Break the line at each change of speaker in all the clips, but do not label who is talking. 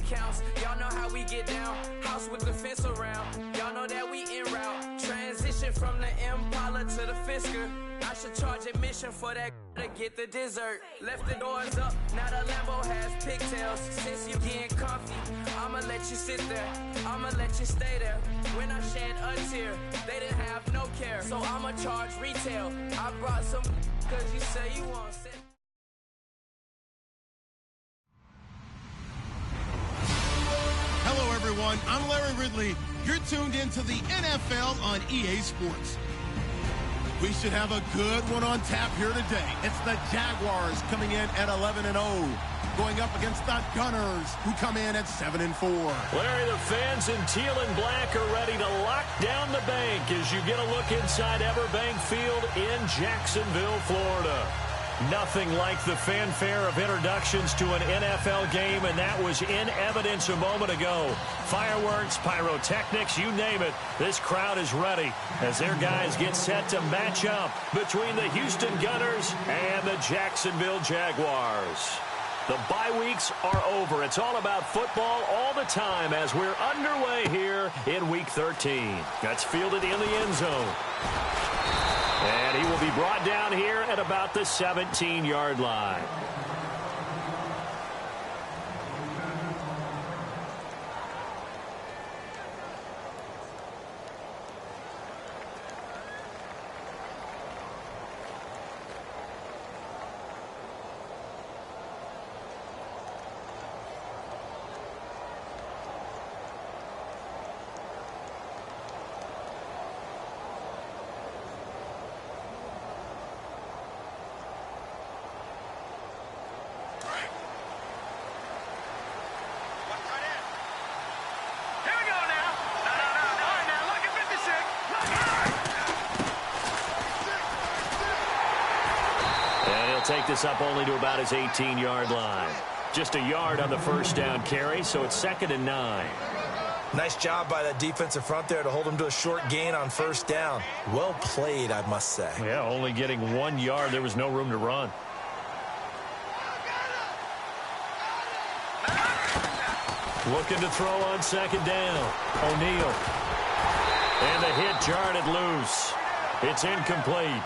counts. Y'all know how we get down. House with the fence around. Y'all know that we en route. Transition from the Impala to the Fisker. I should charge admission for that to get the dessert. Left the doors up, now the Lambo has pigtails. Since you getting comfy, I'ma let you sit there. I'ma let you stay there. When I shed a tear, they didn't have no care. So I'ma charge retail. I brought some cause you say you want sit.
Hello, everyone. I'm Larry Ridley. You're tuned into the NFL on EA Sports. We should have a good one on tap here today. It's the Jaguars coming in at 11-0, going up against the Gunners, who come in at 7-4.
Larry, the fans in teal and black are ready to lock down the bank as you get a look inside Everbank Field in Jacksonville, Florida. Nothing like the fanfare of introductions to an NFL game, and that was in evidence a moment ago. Fireworks, pyrotechnics, you name it. This crowd is ready as their guys get set to match up between the Houston Gunners and the Jacksonville Jaguars. The bye weeks are over. It's all about football all the time as we're underway here in Week 13. That's fielded in the end zone. And he will be brought down here at about the 17-yard line. Take this up only to about his 18-yard line. Just a yard on the first down carry, so it's 2nd and 9.
Nice job by that defensive front there to hold him to a short gain on first down. Well played, I must say.
Yeah, only getting 1 yard. There was no room to run. Looking to throw on 2nd down. O'Neal. And the hit jarred it loose. It's incomplete.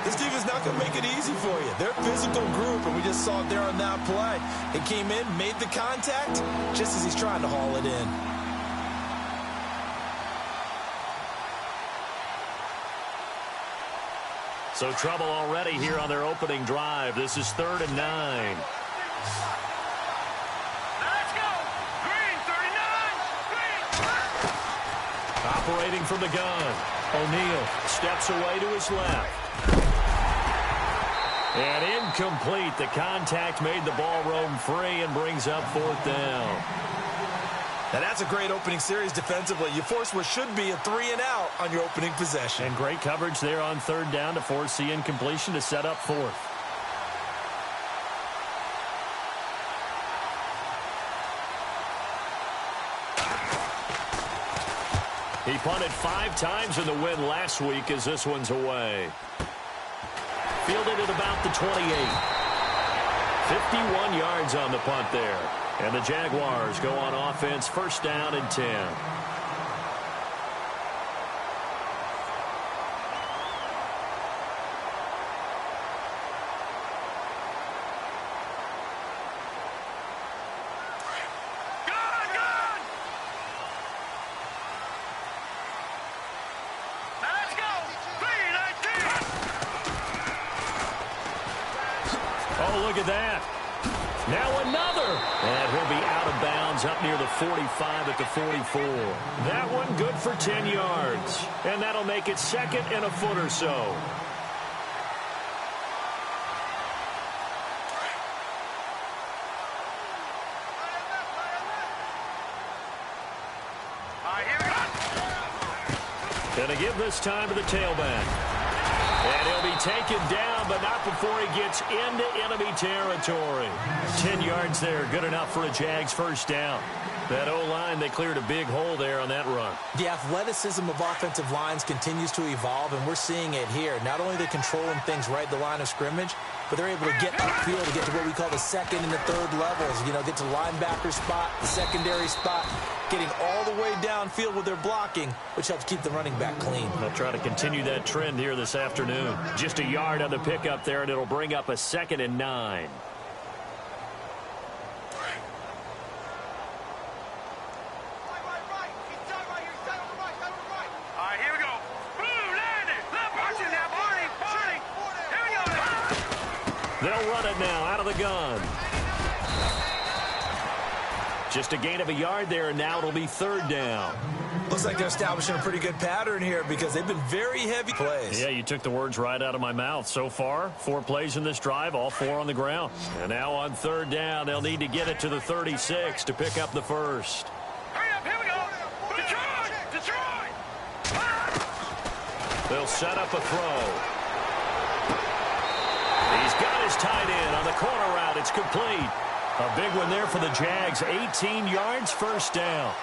This defense not going to make it easy for you. They're a physical group, and we just saw it there on that play. It came in, made the contact, just as he's trying to haul it in.
So trouble already here on their opening drive. This is 3rd and 9.
Let's go! Green, 39! Green!
Operating from the gun. O'Neal steps away to his left. And incomplete. The contact made the ball roam free and brings up 4th down.
Now that's a great opening series defensively. You force what should be a 3-and-out on your opening possession.
And great coverage there on 3rd down to force the incompletion to set up 4th. He punted 5 times in the win last week as this one's away. Fielded at about the 28. 51 yards on the punt there. And the Jaguars go on offense, 1st down and 10. Look at that. Now another. And he'll be out of bounds up near the 45 at the 44. That one good for 10 yards. And that'll make it 2nd and a foot or so. Gonna give this time to the tailback. And he'll be taken down, but not before he gets into enemy territory. 10 yards there, good enough for a Jags 1st down. That O-line, they cleared a big hole there on that run.
The athleticism of offensive lines continues to evolve, and we're seeing it here. Not only are they controlling things right at the line of scrimmage, but they're able to get upfield to get to what we call the second and the third levels. You know, get to linebacker spot, the secondary spot, getting all the way downfield with their blocking, which helps keep the running back clean.
They'll try to continue that trend here this afternoon. Just a yard on the pickup there, and it'll bring up a 2nd and 9. They'll run it now out of the gun. Just a gain of a yard there, and now it'll be 3rd down.
Looks like they're establishing a pretty good pattern here because they've been very heavy plays.
Yeah, you took the words right out of my mouth. So far, 4 plays in this drive, all 4 on the ground. And now on 3rd down, they'll need to get it to the 36 to pick up the first.
Hurry up, here we go. Detroit!
They'll set up a throw. He's got his tight end on the corner route. It's complete. A big one there for the Jags. 18 yards, 1st down.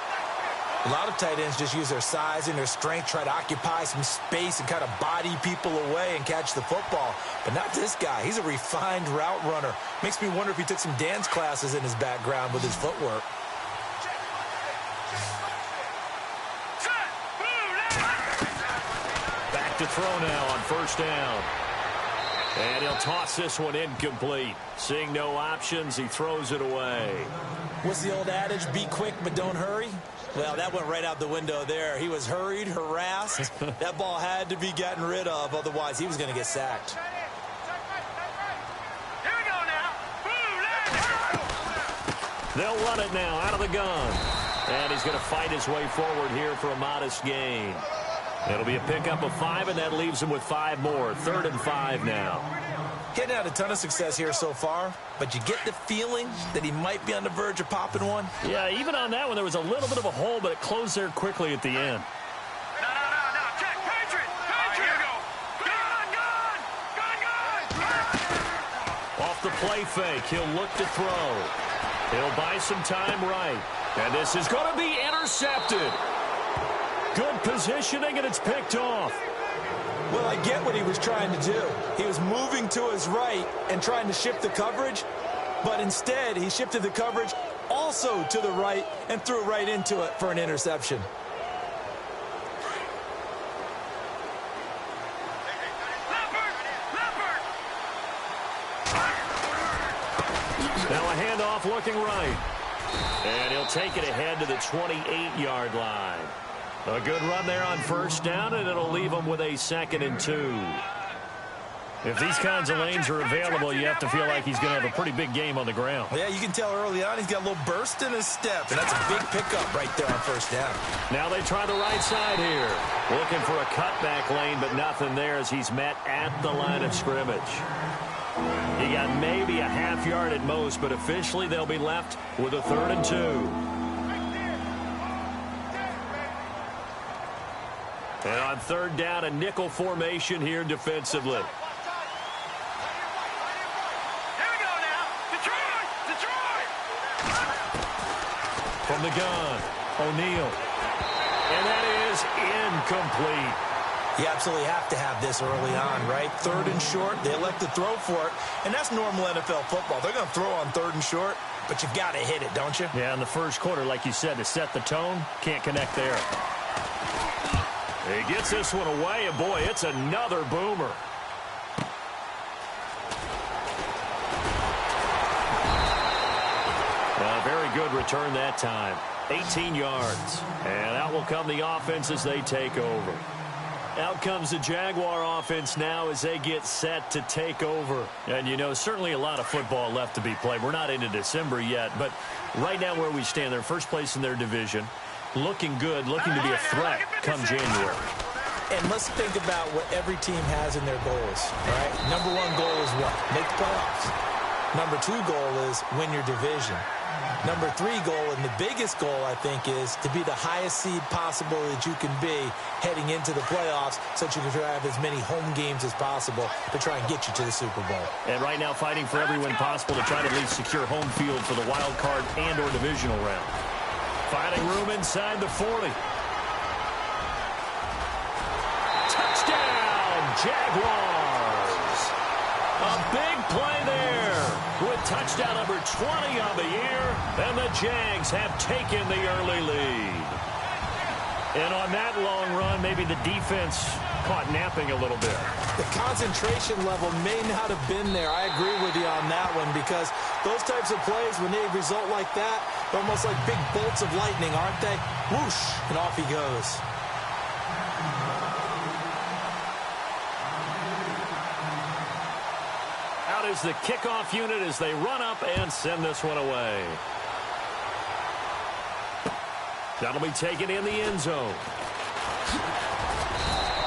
A lot of tight ends just use their size and their strength, try to occupy some space and kind of body people away and catch the football. But not this guy. He's a refined route runner. Makes me wonder if he took some dance classes in his background with his footwork.
Back to throw now on 1st down. And he'll toss this one incomplete. Seeing no options, he throws it away.
What's the old adage? Be quick, but don't hurry? Well, that went right out the window there. He was hurried, harassed. That ball had to be gotten rid of, otherwise he was going to get sacked.
Here we go now.
They'll run it now out of the gun. And he's going to fight his way forward here for a modest gain. It'll be a pickup of 5, and that leaves him with 5 more. 3rd and 5 now.
Getting out a ton of success here so far, but you get the feeling that he might be on the verge of popping one.
Yeah, even on that one, there was a little bit of a hole, but it closed there quickly at the end.
No. Check. Patriot. Here we go. Gun.
Off the play fake, he'll look to throw. He'll buy some time right. And this is going to be intercepted. Good positioning, and it's picked off.
Well, I get what he was trying to do. He was moving to his right and trying to shift the coverage, but instead he shifted the coverage also to the right and threw right into it for an interception.
Now a handoff looking right. And he'll take it ahead to the 28-yard line. A good run there on 1st down, and it'll leave him with a 2nd and 2. If these kinds of lanes are available, you have to feel like he's going to have a pretty big game on the ground.
Yeah, you can tell early on he's got a little burst in his step, and that's a big pickup right there on 1st down.
Now they try the right side here. Looking for a cutback lane, but nothing there as he's met at the line of scrimmage. He got maybe a half yard at most, but officially they'll be left with a 3rd and 2. And on 3rd down, a nickel formation here defensively.
Here we go now. Detroit.
From the gun, O'Neal. And that is incomplete.
You absolutely have to have this early on, right? 3rd and short, they elect to throw for it, and that's normal NFL football. They're going to throw on 3rd and short, but you got to hit it, don't you?
Yeah, in the first quarter, like you said, to set the tone, can't connect there. He gets this one away, and boy, it's another boomer. A very good return that time. 18 yards. And out will come the offense as they take over. Out comes the Jaguar offense now as they get set to take over. And, you know, certainly a lot of football left to be played. We're not into December yet, but right now where we stand, they're first place in their division. Looking good, looking to be a threat come January.
And let's think about what every team has in their goals, all right? Number 1 goal is what? Make the playoffs. Number 2 goal is win your division. Number 3 goal, and the biggest goal, I think, is to be the highest seed possible that you can be heading into the playoffs so that you can have as many home games as possible to try and get you to the Super Bowl.
And right now fighting for every win possible to try to at least secure home field for the wild card and or divisional round. Finding room inside the 40. Touchdown, Jaguars. A big play there with touchdown number 20 on the year, and the Jags have taken the early lead. And on that long run, maybe the defense caught napping a little bit.
The concentration level may not have been there. I agree with you on that one, because those types of plays, when they result like that, they're almost like big bolts of lightning, aren't they? Whoosh, and off he goes.
Out is the kickoff unit as they run up and send this one away. That'll be taken in the end zone.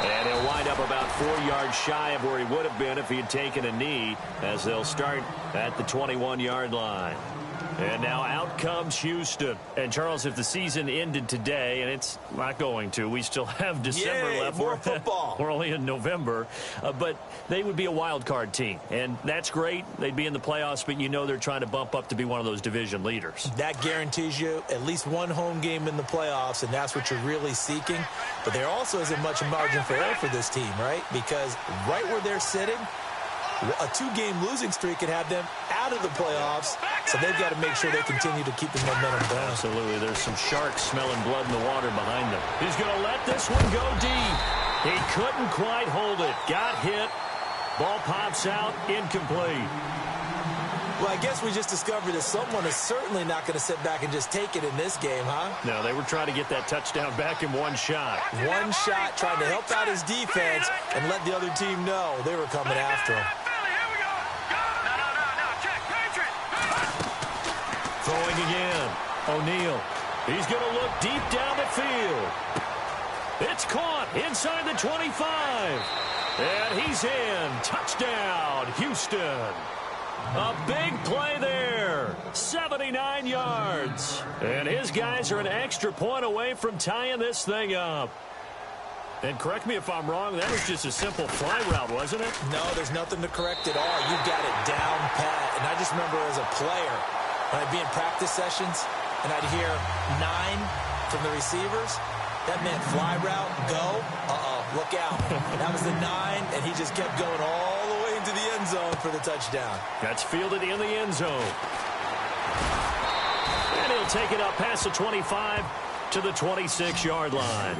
And he'll wind up about 4 yards shy of where he would have been if he had taken a knee, as they'll start at the 21-yard line. And now out comes Houston. And, Charles, if the season ended today, and it's not going to, we still have December left.
More football.
We're only in November. But they would be a wild card team. And that's great. They'd be in the playoffs, but you know they're trying to bump up to be one of those division leaders.
That guarantees you at least one home game in the playoffs, and that's what you're really seeking. But there also isn't much margin for error for this team, right? Because right where they're sitting, a 2-game losing streak could have them out of the playoffs, so they've got to make sure they continue to keep the momentum going.
Absolutely. There's some sharks smelling blood in the water behind them. He's going to let this one go deep. He couldn't quite hold it. Got hit. Ball pops out. Incomplete.
Well, I guess we just discovered that someone is certainly not going to sit back and just take it in this game, huh?
No, they were trying to get that touchdown back in one shot.
One shot, trying to help out his defense and let the other team know they were coming after him.
Throwing again. O'Neal. He's going to look deep down the field. It's caught inside the 25. And he's in. Touchdown, Houston. A big play there. 79 yards. And his guys are an extra point away from tying this thing up. And correct me if I'm wrong, that was just a simple fly route, wasn't it?
No, there's nothing to correct at all. You got it down pat. And I just remember as a player, when I'd be in practice sessions and I'd hear 9 from the receivers, that meant fly route, go, look out. That was the 9, and he just kept going all the way into the end zone for the touchdown.
That's fielded in the end zone. And he'll take it up past the 25 to the 26-yard line.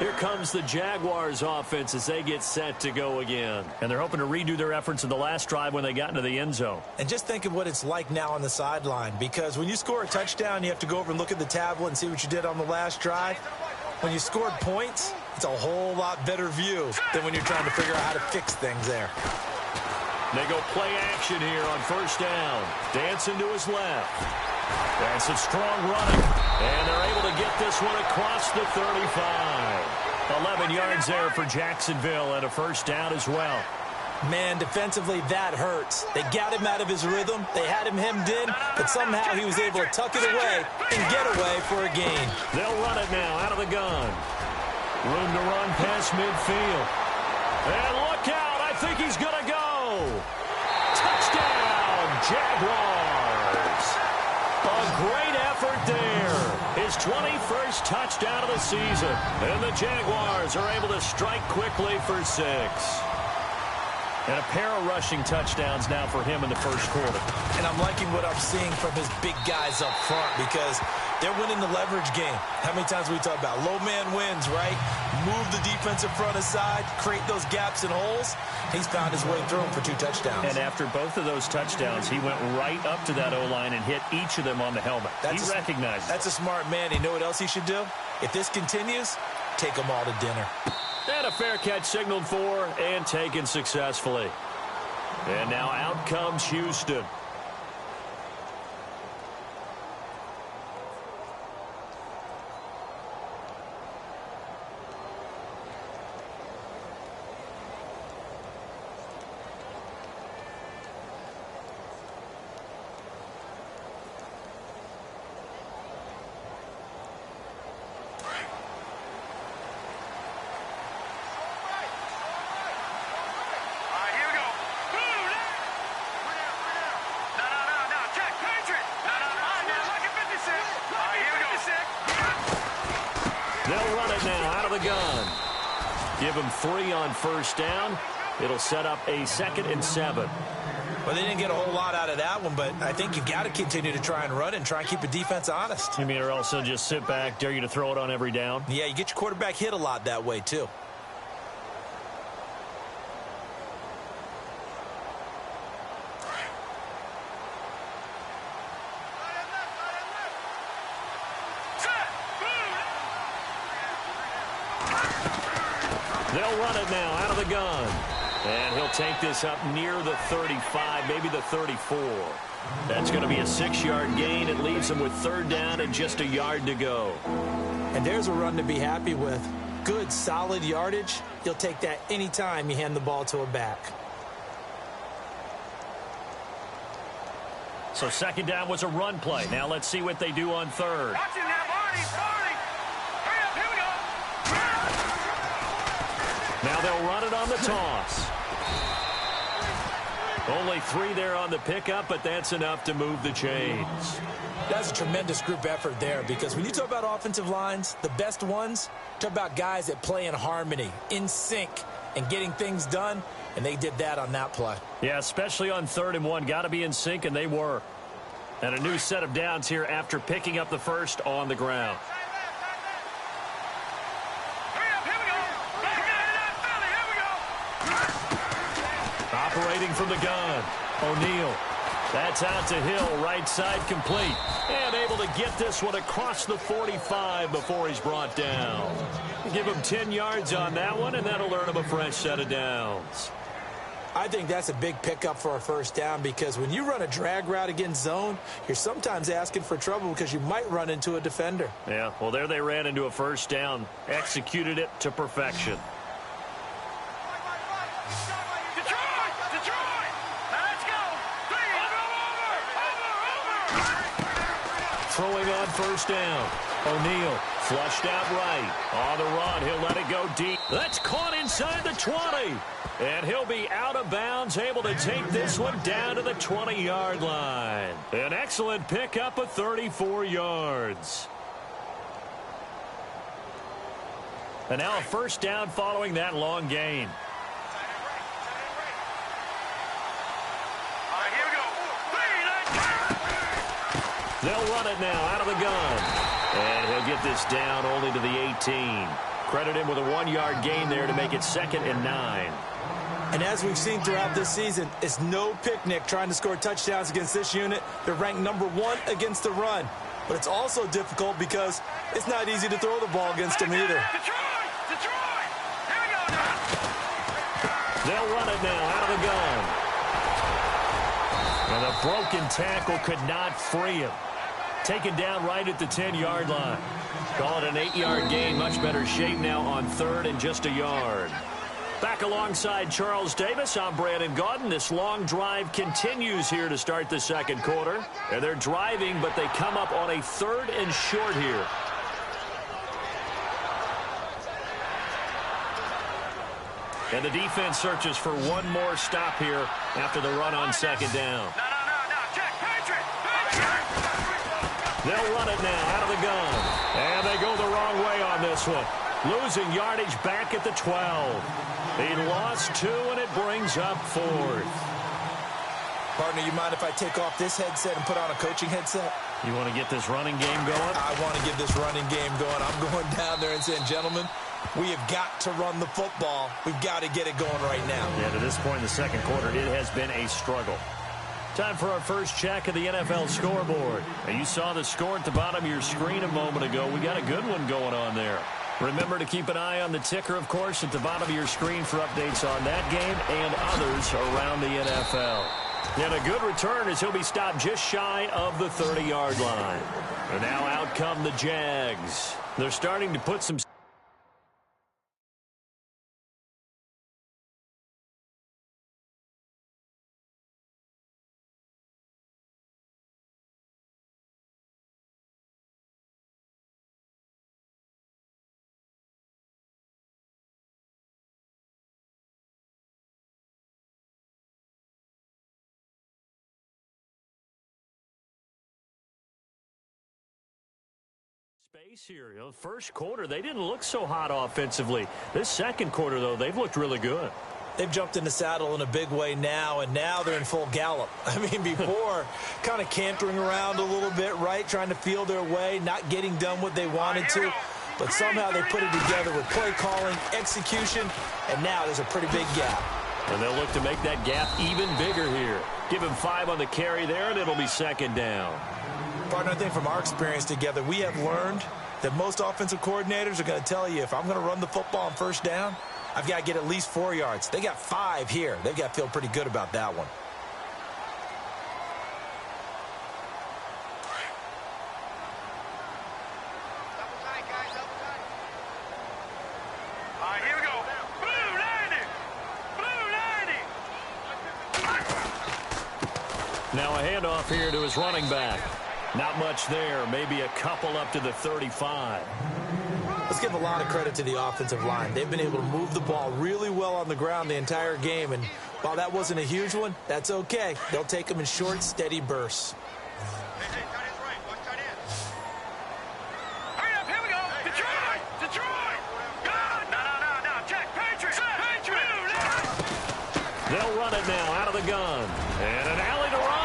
Here comes the Jaguars offense as they get set to go again. And they're hoping to redo their efforts in the last drive when they got into the end zone.
And just think of what it's like now on the sideline, because when you score a touchdown, you have to go over and look at the tablet and see what you did on the last drive. When you scored points, it's a whole lot better view than when you're trying to figure out how to fix things there.
They go play action here on first down. Dancing to his left. That's a strong running. And they're able to get this one across the 35. 11 yards there for Jacksonville and a first down as well.
Man, defensively, that hurts. They got him out of his rhythm. They had him hemmed in, but somehow he was able to tuck it away and get away for a gain.
They'll run it now out of the gun. Room to run past midfield. And look out. I think he's going to go. Touchdown, Jaguars. A great effort there. His 21st touchdown of the season. And the Jaguars are able to strike quickly for 6. And a pair of rushing touchdowns now for him in the first quarter.
And I'm liking what I'm seeing from his big guys up front, because they're winning the leverage game. How many times we talk about low man wins, right? Move the defensive front aside, create those gaps and holes. He's found his way through them for 2 touchdowns.
And after both of those touchdowns, he went right up to that O-line and hit each of them on the helmet. He recognized it.
That's a smart man. You know what else he should do? If this continues, take them all to dinner.
And a fair catch signaled for and taken successfully. And now out comes Houston. They'll run it now out of the gun. Give them 3 on first down. It'll set up a 2nd and 7.
Well, they didn't get a whole lot out of that one, but I think you've got to continue to try and run and try and keep the defense honest.
You mean or also just sit back, dare you to throw it on every down?
Yeah, you get your quarterback hit a lot that way, too.
They'll run it now out of the gun. And he'll take this up near the 35, maybe the 34. That's going to be a 6-yard gain. It leaves him with 3rd down and just a yard to go.
And there's a run to be happy with. Good, solid yardage. You'll take that anytime you hand the ball to a back.
So 2nd down was a run play. Now let's see what they do on 3rd.
Watch him now, Barney. Hurry up, here we go.
Now they'll run it on the toss. Only 3 there on the pickup, but that's enough to move the chains.
That's a tremendous group effort there, because when you talk about offensive lines, the best ones, talk about guys that play in harmony, in sync, and getting things done, and they did that on that play.
Yeah, especially on 3rd and 1. Got to be in sync, and they were. And a new set of downs here after picking up the first on the ground. Operating from the gun, O'Neal. That's out to Hill, right side complete. And able to get this one across the 45 before he's brought down. Give him 10 yards on that one, and that'll earn him a fresh set of downs.
I think that's a big pickup for a 1st down, because when you run a drag route against zone, you're sometimes asking for trouble because you might run into a defender.
Yeah, well, there they ran into a 1st down. Executed it to perfection. Throwing on 1st down. O'Neal flushed out right. On the run, he'll let it go deep. That's caught inside the 20. And he'll be out of bounds, able to take this one down to the 20-yard line. An excellent pickup of 34 yards. And now a 1st down following that long gain. They'll run it now out of the gun. And he'll get this down only to the 18. Credit him with a 1-yard gain there to make it 2nd and 9.
And as we've seen throughout this season, it's no picnic trying to score touchdowns against this unit. They're ranked number 1 against the run. But it's also difficult because it's not easy to throw the ball against them either.
Detroit! Here we go now.
They'll run it now out of the gun. And a broken tackle could not free him. Taken down right at the 10-yard line. Call it an 8-yard gain. Much better shape now on 3rd and just a yard. Back alongside Charles Davis, I'm Brandon Gaudin. This long drive continues here to start the 2nd quarter. And they're driving, but they come up on a 3rd and short here. And the defense searches for one more stop here after the run on 2nd down.
No. Check. Patriot.
They'll run it now out of the gun. And they go the wrong way on this one. Losing yardage back at the 12. He lost 2, and it brings up 4th.
Partner, you mind if I take off this headset and put on a coaching headset?
You want to get this running game going?
I want to get this running game going. I'm going down there and saying, gentlemen, we have got to run the football. We've got to get it going right now.
Yeah, to this point in the 2nd quarter, it has been a struggle. Time for our first check of the NFL scoreboard. Now, you saw the score at the bottom of your screen a moment ago. We got a good one going on there. Remember to keep an eye on the ticker, of course, at the bottom of your screen for updates on that game and others around the NFL. And a good return as he'll be stopped just shy of the 30-yard line. And now out come the Jags. They're starting to put some... Space here. First quarter, they didn't look so hot offensively. This second quarter, though, they've looked really good.
They've jumped in the saddle in a big way now, and now they're in full gallop. I mean, before, kind of cantering around a little bit, right, trying to feel their way, not getting done what they wanted to. But somehow they put it together with play calling, execution, and now there's a pretty big gap.
And they'll look to make that gap even bigger here. Give him 5 on the carry there, and it'll be second down.
Partner, I think from our experience together, we have learned that most offensive coordinators are going to tell you, if I'm going to run the football on first down, I've got to get at least 4 yards. They got 5 here. They've got to feel pretty good about that one.
All right, here we go. Blue 90. Blue 90.
Now a handoff here to his running back. Not much there. Maybe a couple up to the 35.
Let's give a lot of credit to the offensive line. They've been able to move the ball really well on the ground the entire game. And while that wasn't a huge one, that's okay. They'll take them in short, steady bursts.
Hey, tight end's right. Watch tight end. Hurry up, here we go. Detroit! Detroit! God! No. Check. Patriots!
They'll run it now out of the gun. And an alley to run.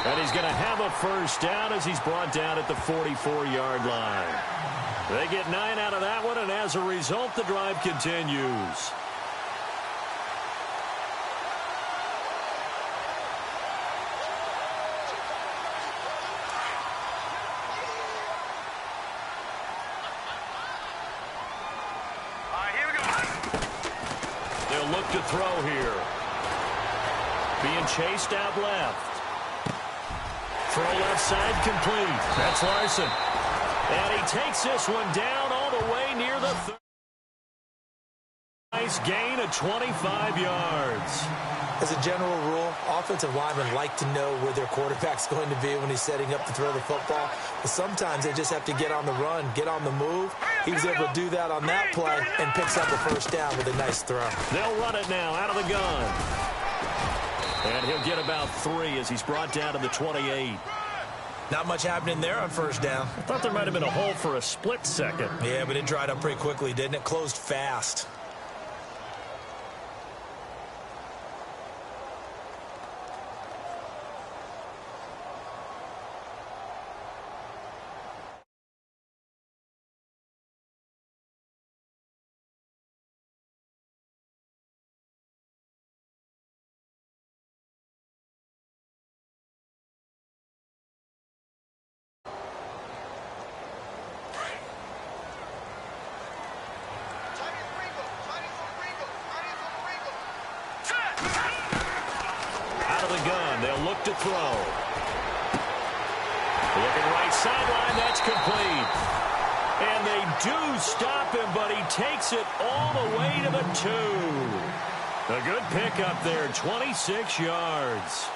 And he's going to have a first down as he's brought down at the 44-yard line. They get 9 out of that one, and as a result, the drive continues.
All right, here we go.
They'll look to throw here. Being chased out left. Throw left side complete. That's Larson. And he takes this one down all the way near the 30. Nice gain of 25 yards.
As a general rule, offensive linemen like to know where their quarterback's going to be when he's setting up to throw the football. But sometimes they just have to get on the run, get on the move. He was able to do that on that play and picks up a first down with a nice throw.
They'll run it now out of the gun. And he'll get about 3 as he's brought down to the 28.
Not much happening there on first down.
I thought there might have been a hole for a split second.
Yeah, but it dried up pretty quickly, didn't it? Closed fast.
They'll look to throw. Looking right sideline, that's complete. And they do stop him, but he takes it all the way to the 2. A good pickup there, 26 yards.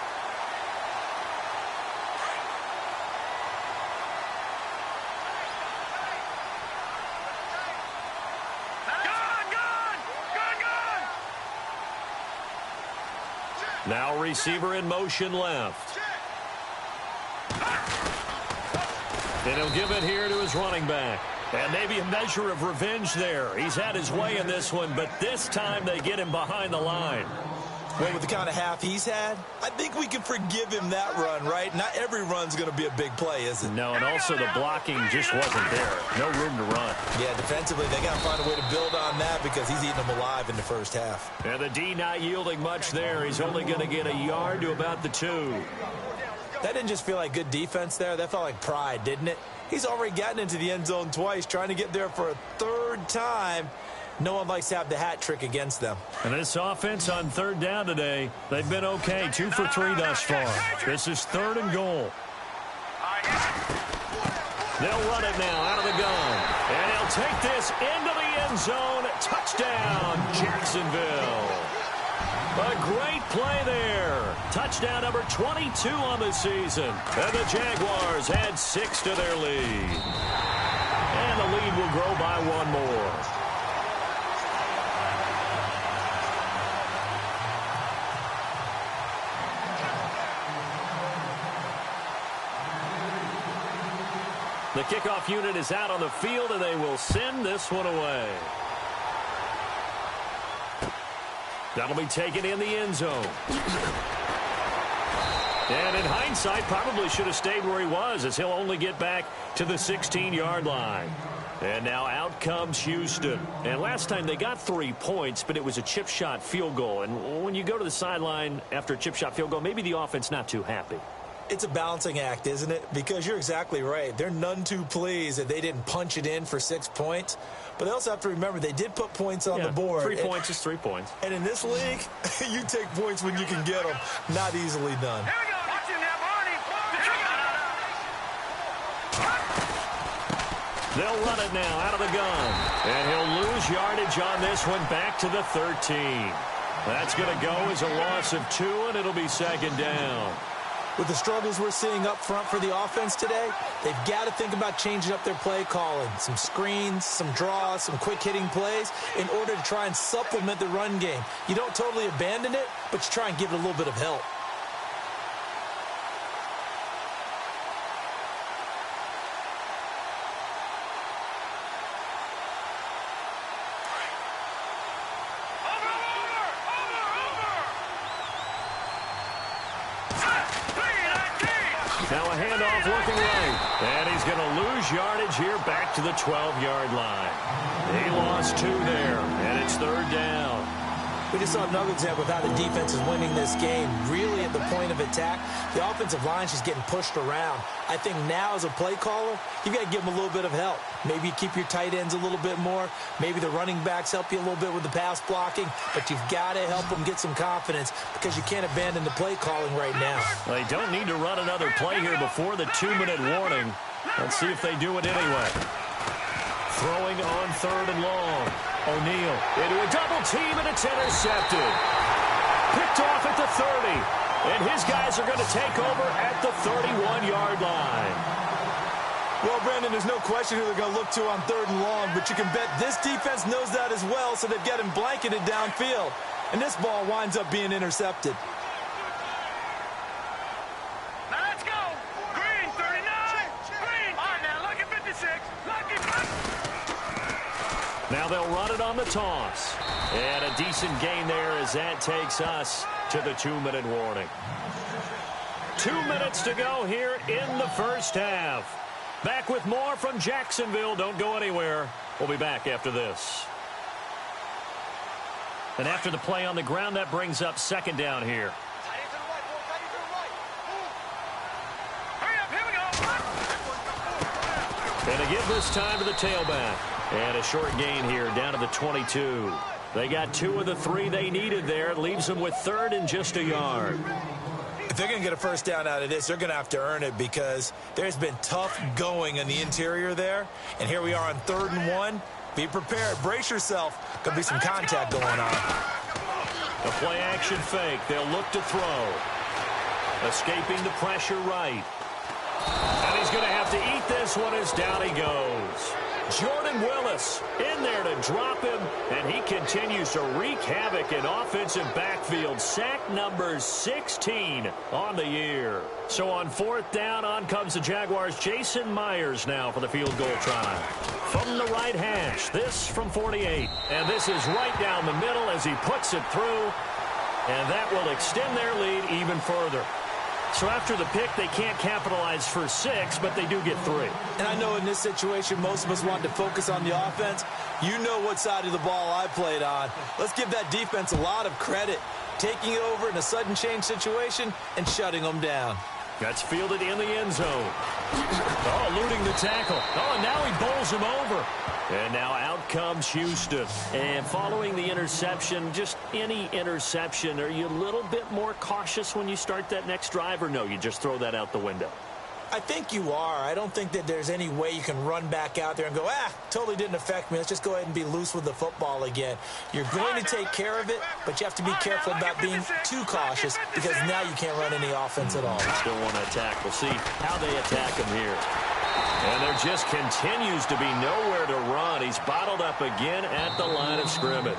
Now receiver in motion left. And he'll give it here to his running back. And maybe a measure of revenge there. He's had his way in this one, but this time they get him behind the line.
Well, with the kind of half he's had, I think we can forgive him that run, right? Not every run's going to be a big play, is it?
No, and also the blocking just wasn't there. No room to run.
Yeah, defensively, they got to find a way to build on that because he's eating them alive in the first half.
And the D not yielding much there. He's only going to get a yard to about the 2.
That didn't just feel like good defense there. That felt like pride, didn't it? He's already gotten into the end zone twice, trying to get there for a 3rd time. No one likes to have the hat trick against them.
And this offense on 3rd down today, they've been okay. 2 for 3 thus far. This is 3rd and goal. They'll run it now out of the gun. And he'll take this into the end zone. Touchdown, Jacksonville. A great play there. Touchdown number 22 on the season. And the Jaguars add 6 to their lead. And the lead will grow by 1 more. The kickoff unit is out on the field, and they will send this one away. That'll be taken in the end zone. And in hindsight, probably should have stayed where he was, as he'll only get back to the 16-yard line. And now out comes Houston. And last time they got 3 points, but it was a chip shot field goal. And when you go to the sideline after a chip shot field goal, maybe the offense not too happy.
It's a balancing act, isn't it? Because you're exactly right. They're none too pleased that they didn't punch it in for 6 points. But they also have to remember they did put points on the board.
3 points is 3 points.
And in this league, you take points when you can get them. Not easily done.
Here we go. Watch him now, Barney.
They'll run it now out of the gun. And he'll lose yardage on this one back to the 13. That's going to go as a loss of 2, and it'll be second down.
With the struggles we're seeing up front for the offense today, they've got to think about changing up their play calling. Some screens, some draws, some quick-hitting plays in order to try and supplement the run game. You don't totally abandon it, but you try and give it a little bit of help.
Now a handoff looking right. And he's going to lose yardage here back to the 12-yard line. He lost 2 there, and it's third down.
We just saw another example of how the defense is winning this game. Really at the point of attack, the offensive line is just getting pushed around. I think now as a play caller, you've got to give them a little bit of help. Maybe you keep your tight ends a little bit more. Maybe the running backs help you a little bit with the pass blocking. But you've got to help them get some confidence because you can't abandon the play calling right now.
They don't need to run another play here before the 2-minute warning. Let's see if they do it anyway. Throwing on 3rd and long. O'Neal into a double team, and it's intercepted. Picked off at the 30. And his guys are going to take over at the 31-yard line.
Well, Brandon, there's no question who they're going to look to on 3rd and long, but you can bet this defense knows that as well, so they've got him blanketed downfield. And this ball winds up being intercepted.
Now let's go. Green, 39. Green. All right, now look at 56.
Now they'll run it on the toss. And a decent gain there as that takes us to the 2-minute warning. 2 minutes to go here in the first half. Back with more from Jacksonville. Don't go anywhere. We'll be back after this. And after the play on the ground, that brings up second down here. And to give this time to the tailback. And a short gain here down to the 22. They got 2 of the 3 they needed there. It leaves them with 3rd and just a yard.
If they're going to get a first down out of this, they're going to have to earn it because there's been tough going in the interior there. And here we are on 3rd and 1. Be prepared. Brace yourself. Going to be some contact going on.
A play-action fake. They'll look to throw. Escaping the pressure right. And he's going to have to eat this one as down he goes. Jordan Willis in there to drop him, and he continues to wreak havoc in offensive backfield. Sack number 16 on the year. So on 4th down, on comes the Jaguars. Jason Myers now for the field goal try. From the right hash, this from 48. And this is right down the middle as he puts it through, and that will extend their lead even further. So after the pick, they can't capitalize for 6, but they do get 3.
And I know in this situation, most of us want to focus on the offense. You know what side of the ball I played on. Let's give that defense a lot of credit. Taking it over in a sudden change situation and shutting them down.
That's fielded in the end zone. Oh, eluding the tackle. Oh, and now he bowls him over. And now out comes Houston. And following the interception, just any interception, are you a little bit more cautious when you start that next drive, or no, you just throw that out the window?
I think you are. I don't think that there's any way you can run back out there and go, totally didn't affect me. Let's just go ahead and be loose with the football again. You're going to take care of it, but you have to be careful about being too cautious because now you can't run any offense at all.
Still want to attack. We'll see how they attack him here. And there just continues to be nowhere to run. He's bottled up again at the line of scrimmage.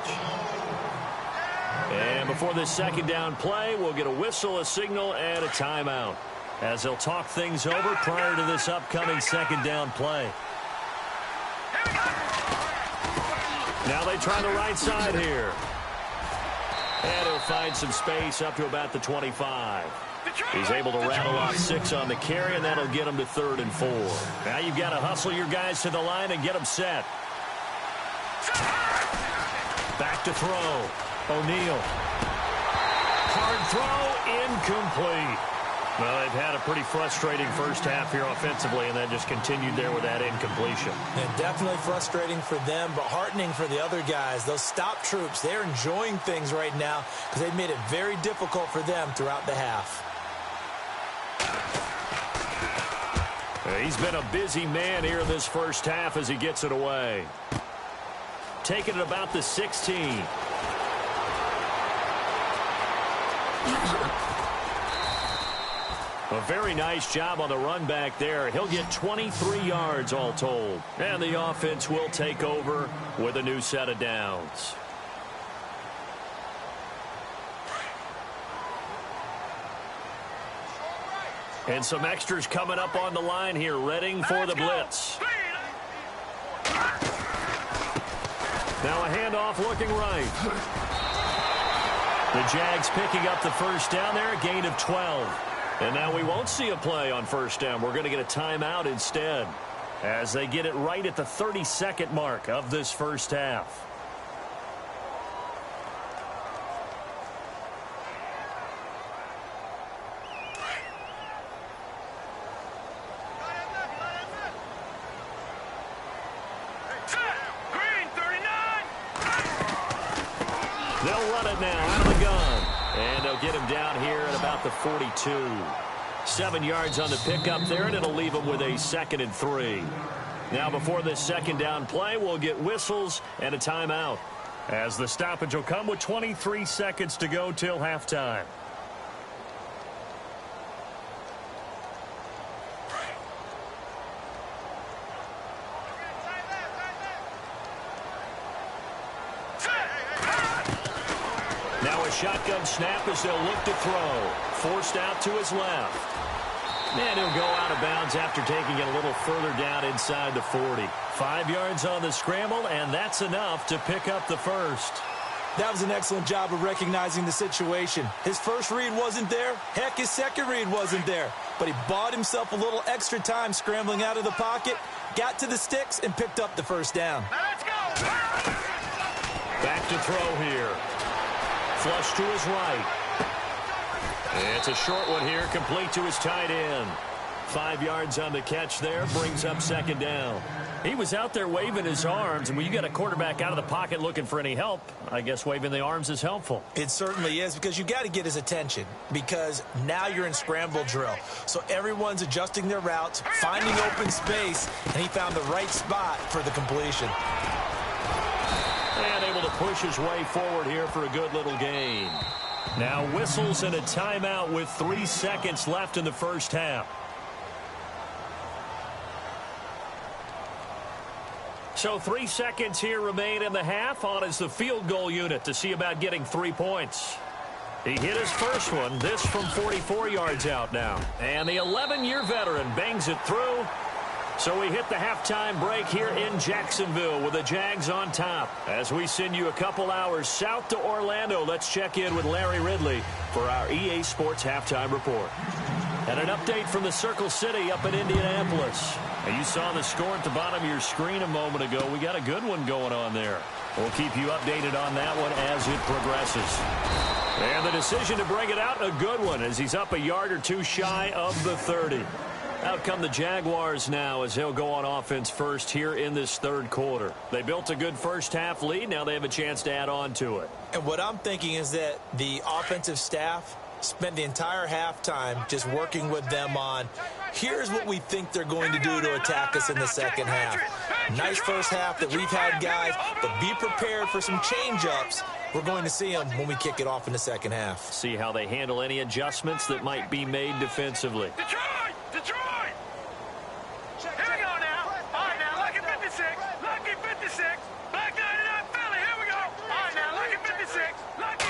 And before this second down play, we'll get a whistle, a signal, and a timeout. as they'll talk things over prior to this upcoming second down play. Now they try the right side here. And he'll find some space up to about the 25. He's able to rattle off 6 on the carry, and that'll get him to 3rd and 4. Now you've got to hustle your guys to the line and get them set. Back to throw. O'Neal. Hard throw, incomplete. Well, they've had a pretty frustrating first half here offensively, and that just continued there with that incompletion.
And definitely frustrating for them, but heartening for the other guys. Those stop troops, they're enjoying things right now because they've made it very difficult for them throughout the half.
He's been a busy man here in this first half as he gets it away. Taking it about the 16. A very nice job on the run back there. He'll get 23 yards all told. And the offense will take over with a new set of downs. And some extras coming up on the line here, readying for the blitz. Now a handoff looking right. The Jags picking up the first down there, a gain of 12. And now we won't see a play on first down. We're going to get a timeout instead as they get it right at the 30-second mark of this first half. They'll run it now out of the gun. And they'll get him down here at about the 42. 7 yards on the pickup there, and it'll leave him with a 2nd and 3. Now before this second down play, we'll get whistles and a timeout, as the stoppage will come with 23 seconds to go till halftime. Shotgun snap as they'll look to throw. Forced out to his left. And he'll go out of bounds after taking it a little further down inside the 40. 5 yards on the scramble, and that's enough to pick up the first.
That was an excellent job of recognizing the situation. His first read wasn't there. Heck, his second read wasn't there. But he bought himself a little extra time scrambling out of the pocket, got to the sticks, and picked up the first down.
Now let's go.
Back to throw here. Flush to his right. It's a short one here, complete to his tight end. 5 yards on the catch there, brings up second down. He was out there waving his arms, and when you got a quarterback out of the pocket looking for any help, I guess waving the arms is helpful.
It certainly is, because you got to get his attention, because now you're in scramble drill. So everyone's adjusting their routes, finding open space, and he found the right spot for the completion.
And able to push his way forward here for a good little gain. Now whistles and a timeout with 3 seconds left in the first half. So 3 seconds here remain in the half. On is the field goal unit to see about getting 3 points. He hit his first one, this from 44 yards out now. And the 11-year veteran bangs it through. So we hit the halftime break here in Jacksonville with the Jags on top. As we send you a couple hours south to Orlando, let's check in with Larry Ridley for our EA Sports Halftime Report. And an update from the Circle City up in Indianapolis. And you saw the score at the bottom of your screen a moment ago. We got a good one going on there. We'll keep you updated on that one as it progresses. And the decision to bring it out, a good one, as he's up a yard or two shy of the 30. Out come the Jaguars now as they'll go on offense first here in this third quarter. They built a good first half lead. Now they have a chance to add on to it.
And what I'm thinking is that the offensive staff spent the entire halftime just working with them on, here's what we think they're going to do to attack us in the second half. Nice first half that we've had, guys, but be prepared for some change-ups. We're going to see them when we kick it off in the second half.
See how they handle any adjustments that might be made defensively.
Detroit! Here we go now. All right, now, lucky 56. Lucky 56. Black 99 Philly. Here we go. All right, now, lucky 56. Lucky.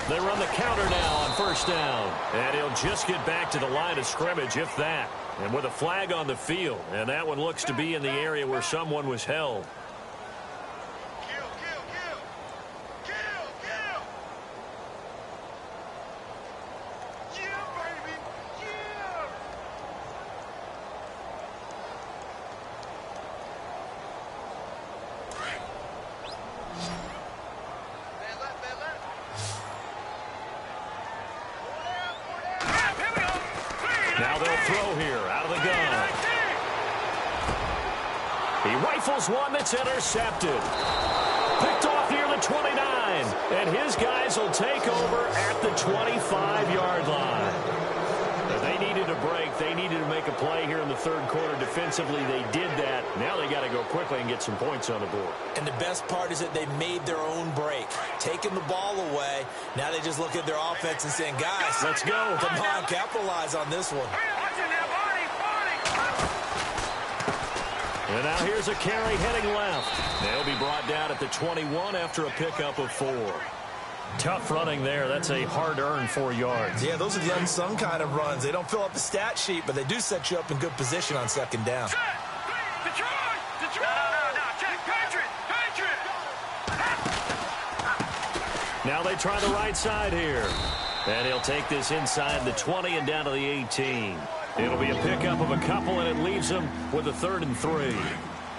They run the counter now on first down. And he'll just get back to the line of scrimmage, if that. And with a flag on the field. And that one looks to be in the area where someone was held. Now they'll throw here out of the gun. He rifles one that's intercepted. Picked off near the 29. And his guys will take over at the 25-yard line. They needed a break. They needed to make a play here in the third quarter. Defensively, they did that. Now they got to go quickly and get some points on the board.
And the best part is that they made their own break. Taking the ball away. Now they just look at their offense and saying, guys,
let's go.
Come on, capitalize on this one.
And now here's a carry heading left. They'll be brought down at the 21 after a pickup of 4. Tough running there. That's a hard-earned 4 yards.
Yeah, those are the unsung kind of runs. They don't fill up the stat sheet, but they do set you up in good position on second down.
Now they try the right side here. And he'll take this inside the 20 and down to the 18. It'll be a pickup of a couple, and it leaves them with a 3rd and 3.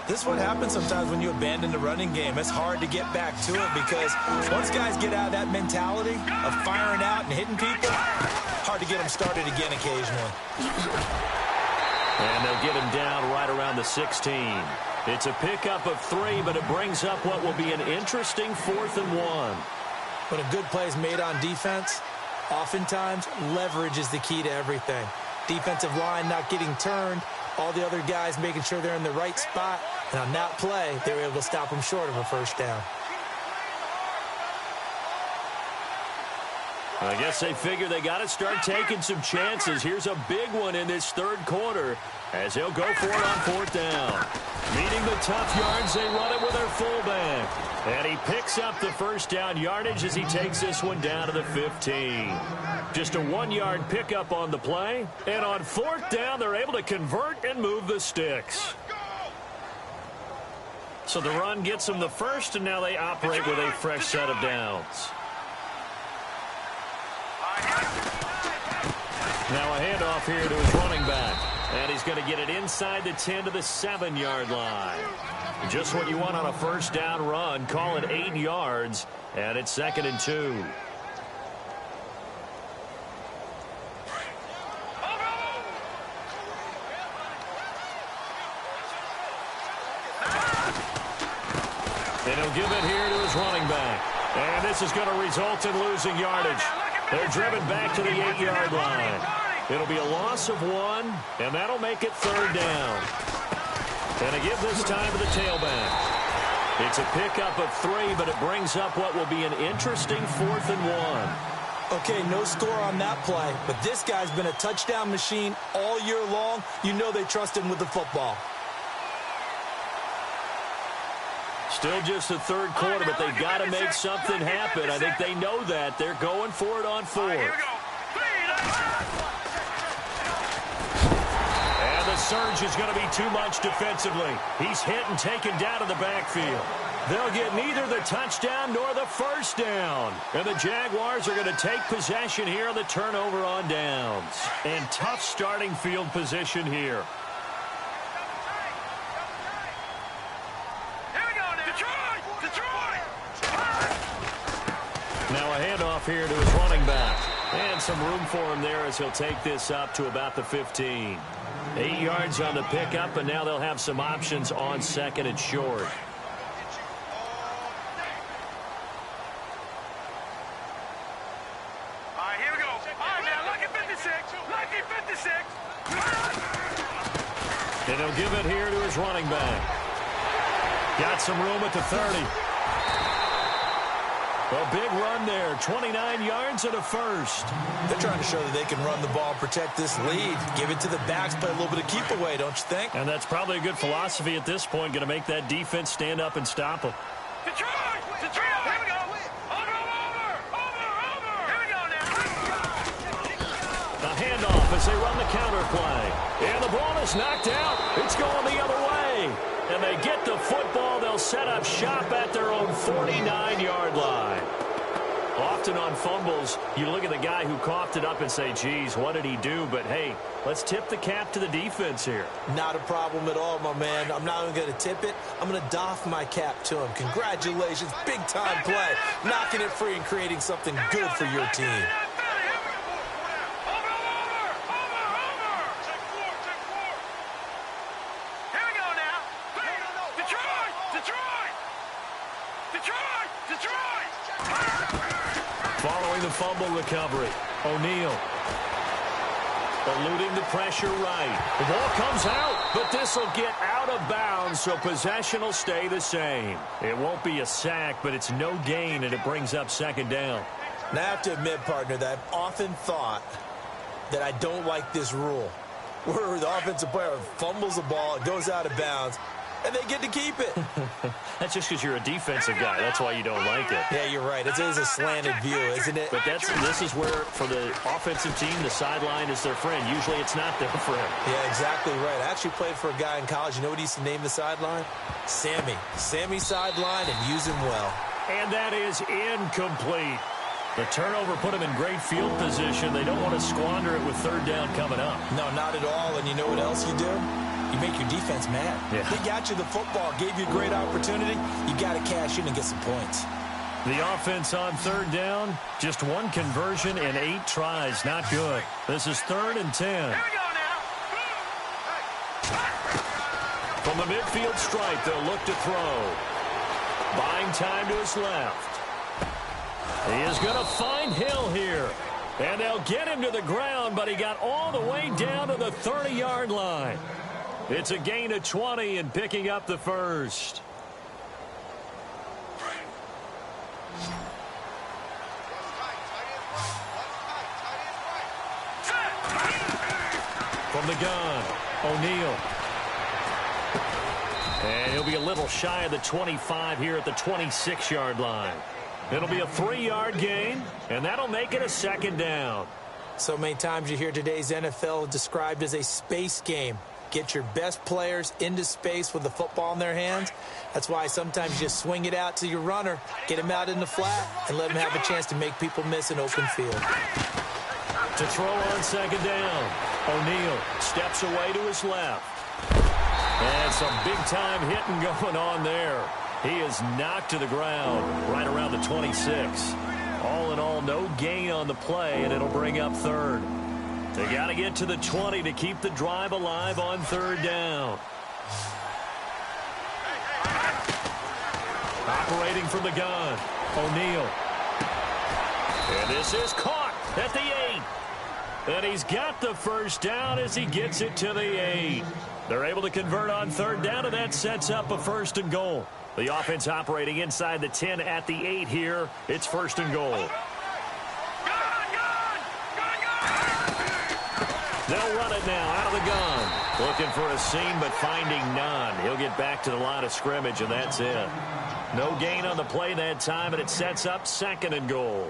This is what happens sometimes when you abandon the running game. It's hard to get back to it because once guys get out of that mentality of firing out and hitting people, hard to get them started again occasionally.
And they'll get him down right around the 16. It's a pickup of 3, but it brings up what will be an interesting 4th and 1.
When a good play is made on defense, oftentimes leverage is the key to everything. Defensive line not getting turned, all the other guys making sure they're in the right spot. And on that play, they were able to stop them short of a first down.
I guess they figure they got to start taking some chances. Here's a big one in this third quarter as they'll go for it on 4th down. Meeting the tough yards, they run it with their fullback. And he picks up the first down yardage as he takes this one down to the 15. Just a 1-yard pickup on the play. And on 4th down, they're able to convert and move the sticks. So the run gets them the first, and now they operate with a fresh set of downs. Now a handoff here to his running back. And he's going to get it inside the 10 to the 7-yard line. Just what you want on a first down run. Call it 8 yards. And it's 2nd and 2. And he'll give it here to his running back. And this is going to result in losing yardage. They're driven back to the 8-yard line. It'll be a loss of 1, and that'll make it 3rd down. And they give this time to the tailback. It's a pickup of 3, but it brings up what will be an interesting 4th and 1.
Okay, no score on that play, but this guy's been a touchdown machine all year long. You know they trust him with the football.
Still just the third quarter, but they've got to make something happen. I think they know that. They're going for it on 4th. And the surge is going to be too much defensively. He's hit and taken down to the backfield. They'll get neither the touchdown nor the first down. And the Jaguars are going to take possession here on the turnover on downs. And tough starting field position here. Now a handoff here to his running back. And some room for him there as he'll take this up to about the 15. 8 yards on the pickup, and now they'll have some options on 2nd and short.
All right, here we go. All right, now, lucky 56. Lucky 56.
And he'll give it here to his running back. Got some room at the 30. A big run there, 29 yards and a first.
They're trying to show that they can run the ball and protect this lead. Give it to the backs, play a little bit of keep away, don't you think?
And that's probably a good philosophy at this point, going to make that defense stand up and stop them.
Detroit! Detroit! Here we go! Over! Here we
as they run the counter play. And the ball is knocked out. It's going the other way. And they get the football. They'll set up shop at their own 49-yard line. Often on fumbles, you look at the guy who coughed it up and say, geez, what did he do? But, hey, let's tip the cap to the defense here.
Not a problem at all, my man. I'm not even going to tip it. I'm going to doff my cap to him. Congratulations. Big-time play. Knocking it free and creating something good for your team.
Following the fumble recovery, O'Neal eluding the pressure right. The ball comes out, but this will get out of bounds, so possession will stay the same. It won't be a sack, but it's no gain, and it brings up second down.
Now, I have to admit, partner, that I've often thought that I don't like this rule, where the offensive player fumbles the ball, it goes out of bounds, and they get to keep it.
That's just because you're a defensive guy. That's why you don't like it.
Yeah, you're right. It is a slanted view, isn't it?
But this is where, for the offensive team, the sideline is their friend. Usually it's not their friend.
Yeah, exactly right. I actually played for a guy in college. You know what he used to name the sideline? Sammy. Sammy sideline, and use him well.
And that is incomplete. The turnover put them in great field position. They don't want to squander it with third down coming up.
No, not at all. And you know what else you do? You make your defense mad.
Yeah.
They got you the football, gave you a great opportunity. You got to cash in and get some points.
The offense on third down, just one conversion in 8 tries. Not good. This is 3rd and 10.
Here we go now.
From the midfield stripe, they'll look to throw. Buying time to his left. He is going to find Hill here. And they'll get him to the ground, but he got all the way down to the 30-yard line. It's a gain of 20 and picking up the first. From the gun, O'Neal. And he'll be a little shy of the 25 here at the 26-yard line. It'll be a 3-yard gain, and that'll make it a second down.
So many times you hear today's NFL described as a space game. Get your best players into space with the football in their hands. That's why sometimes you just swing it out to your runner, get him out in the flat, and let him have a chance to make people miss an open field.
To throw on second down, O'Neal steps away to his left. And some big-time hitting going on there. He is knocked to the ground right around the 26. All in all, no gain on the play, and it'll bring up 3rd. They got to get to the 20 to keep the drive alive on 3rd down. Operating from the gun, O'Neal. And this is caught at the 8. And he's got the first down as he gets it to the 8. They're able to convert on 3rd down, and that sets up a 1st and goal. The offense operating inside the 10 at the 8 here. It's 1st and goal. They'll run it now out of the gun. Looking for a seam, but finding none. He'll get back to the line of scrimmage, and that's it. No gain on the play that time, and it sets up 2nd and goal.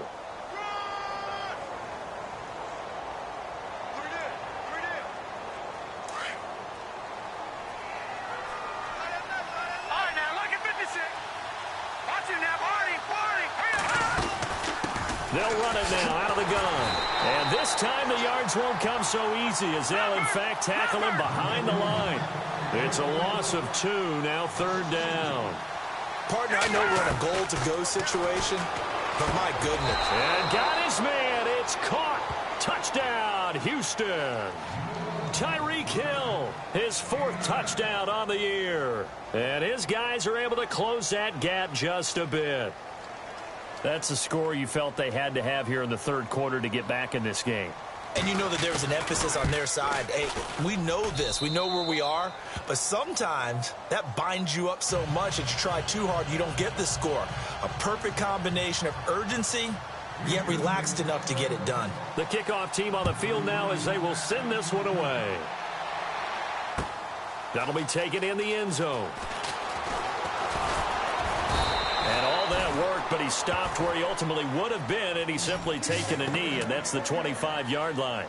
They'll run it now out of the gun. And this time the yards won't come so easy as they'll, in fact, tackle him behind the line. It's a loss of 2, now 3rd down.
Partner, I know we're in a goal-to-go situation, but my goodness.
And got his man. It's caught. Touchdown, Houston. Tyreek Hill, his 4th touchdown on the year. And his guys are able to close that gap just a bit. That's the score you felt they had to have here in the 3rd quarter to get back in this game.
And you know that there's an emphasis on their side. Hey, we know this. We know where we are. But sometimes that binds you up so much that you try too hard, you don't get the score. A perfect combination of urgency, yet relaxed enough to get it done.
The kickoff team on the field now as they will send this one away. That'll be taken in the end zone. And all that worked, but he stopped where he ultimately would have been, and he's simply taken a knee, and that's the 25-yard line.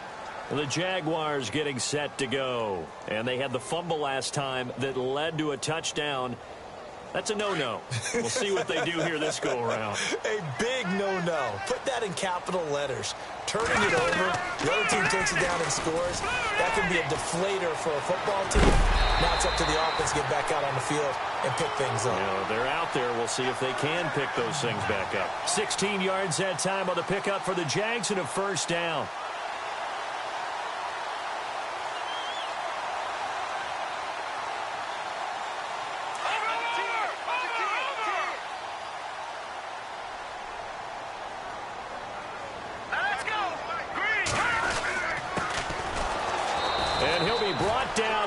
The Jaguars getting set to go. And they had the fumble last time that led to a touchdown. That's a no-no. We'll see what they do here this go-around.
A big no-no. Put that in capital letters. Turning it over, the other team takes it down and scores. That can be a deflator for a football team. Now it's up to the offense to get back out on the field and pick things up.
They're out there. We'll see if they can pick those things back up. 16 yards that time on the pickup for the Jags and a first down.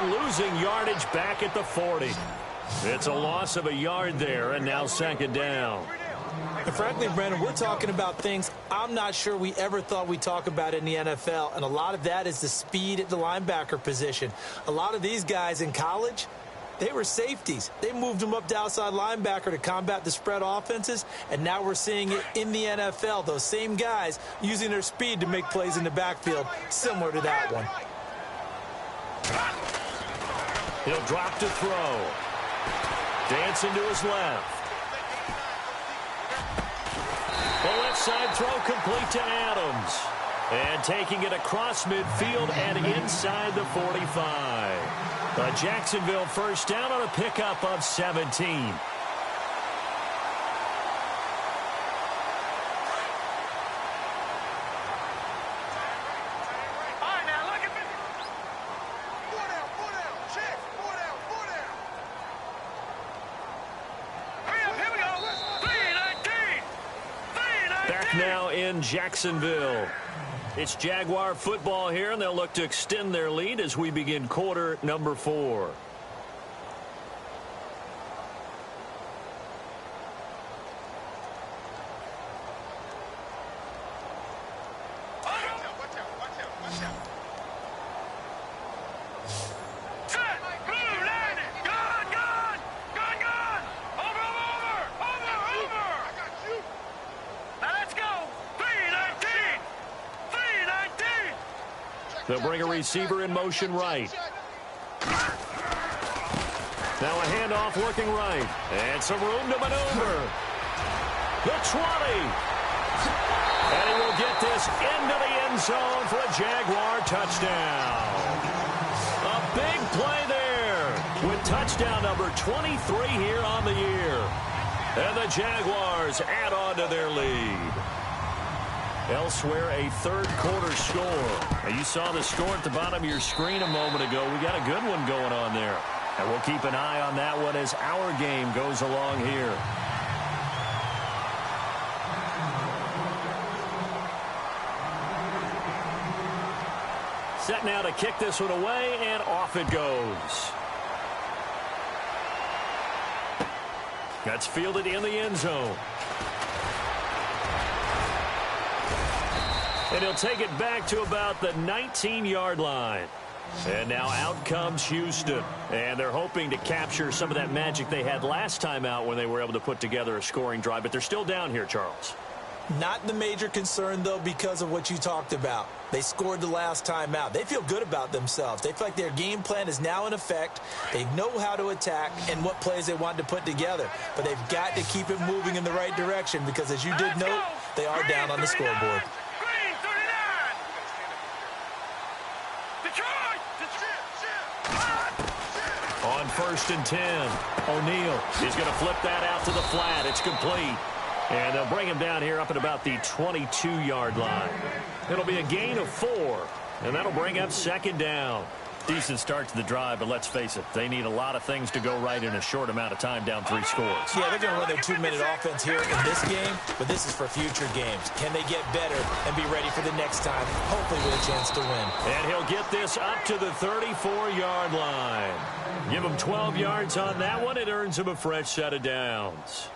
Losing yardage back at the 40. It's a loss of a yard there, and now second down.
And frankly, Brandon, we're talking about things I'm not sure we ever thought we'd talk about in the NFL, and a lot of that is the speed at the linebacker position. A lot of these guys in college, they were safeties. They moved them up to outside linebacker to combat the spread offenses, and now we're seeing it in the NFL. Those same guys using their speed to make plays in the backfield, similar to that one.
He'll drop to throw. Dancing to his left. The left side throw complete to Adams. And taking it across midfield and inside the 45. A Jacksonville first down on a pickup of 17. Now in Jacksonville. It's Jaguar football here, and they'll look to extend their lead as we begin quarter number 4. They'll bring a receiver in motion right. Now a handoff looking right. And some room to maneuver. The 20. And he will get this into the end zone for a Jaguar touchdown. A big play there with touchdown number 23 here on the year. And the Jaguars add on to their lead. Elsewhere, a third-quarter score. Now, you saw the score at the bottom of your screen a moment ago. We got a good one going on there. And we'll keep an eye on that one as our game goes along here. Set now to kick this one away, and off it goes. That's fielded in the end zone. And he'll take it back to about the 19-yard line. And now out comes Houston. And they're hoping to capture some of that magic they had last time out when they were able to put together a scoring drive. But they're still down here, Charles.
Not the major concern, though, because of what you talked about. They scored the last time out. They feel good about themselves. They feel like their game plan is now in effect. They know how to attack and what plays they want to put together. But they've got to keep it moving in the right direction because, as you did note, they are down on the scoreboard.
On 1st and 10, O'Neal is going to flip that out to the flat. It's complete. And they'll bring him down here up at about the 22-yard line. It'll be a gain of 4, and that'll bring up second down. Decent start to the drive, but let's face it, they need a lot of things to go right in a short amount of time, down 3 scores.
Yeah, they're going to run their 2-minute offense here in this game, but this is for future games. Can they get better and be ready for the next time, hopefully with a chance to win?
And he'll get this up to the 34-yard line. Give him 12 yards on that one. It earns him a fresh set of downs.